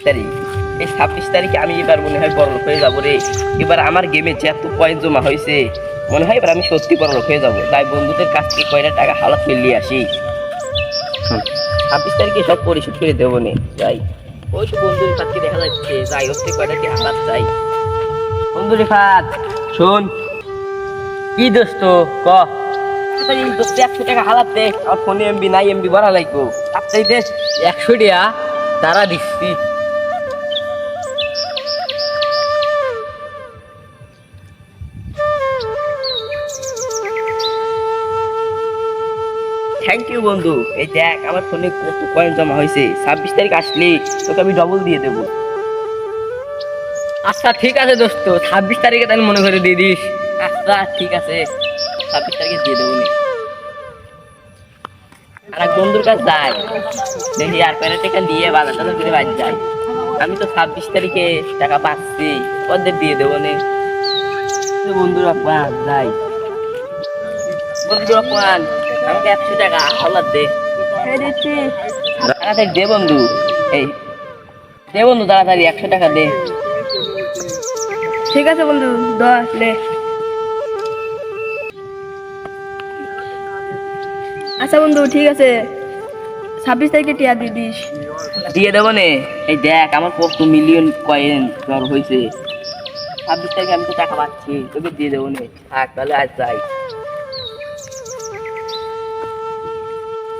তারিখ এই 26 তারিখে আমি এবার মনে হয় বড়লোক হয়ে যাবো রে। এবার আমার গেমে যে এত পয়েন্ট জমা হয়েছে, মনে হয় এবার আমি সত্যি বড়লোক হয়ে যাবো। তাই বন্ধুদের কাছ থেকে কয়টা টাকা হালাত ফেললি আসি। 26 তারিখে সব পরিশোধ করে দেবো নে। যাই, ওই তো বন্ধু রিফাতকে দেখা যাচ্ছে, যাই হচ্ছে কয়টা কি হালাত চাই। বন্ধু রিফাত শোন। কি দোস্ত ক। তাড়াতাড়ি দোস্ত 100 টাকা হালাত দে, আমার ফোনে এমবি নাই, এমবি ভরা লাগবো। তাড়াতাড়ি দে। 100 টাকা তারা দিচ্ছি। থ্যাংক ইউ বন্ধু। এই দেখ আমার ফোনে কত কয়েন জমা হয়েছে। 26 তারিখ আসলে তোকে আমি ডবল দিয়ে দেবো। আচ্ছা ঠিক আছে দোস্ত, 26 তারিখে তাহলে মনে করে দিয়ে দিস। আচ্ছা ঠিক আছে, 26 তারিখে দিয়ে দেবো নি। আর এক বন্ধুর কাছে যাই, দেখি আর কয়টা টাকা নিয়ে বাজার টাজার করে বাড়ি যাই। আমি তো 26 তারিখে টাকা পাচ্ছি, ওদের দিয়ে দেবো নে। বন্ধু রকমান যাই। বন্ধু রকমান আমাকে 100 টাকা হাওলাত দে। দিচ্ছি। তাড়াতাড়ি দে বন্ধু। এই দে বন্ধু, তাড়াতাড়ি 100 টাকা দে। ঠিক আছে বন্ধু, 10 লে। আচ্ছা বন্ধু ঠিক আছে, 26 তারিখে টিয়া দিয়ে দিস। দিয়ে দেবো নে। এই দেখ আমার কত মিলিয়ন কয়েন জড় হয়েছে। 26 তারিখে আমি তো টাকা পাচ্ছি, তোকে দিয়ে দেবো নে। থাক তাহলে আজ যাই।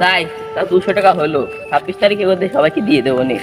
তাই তা 200 টাকা হলো। 26 তারিখে ওদের সবাইকে দিয়ে দেবো নে।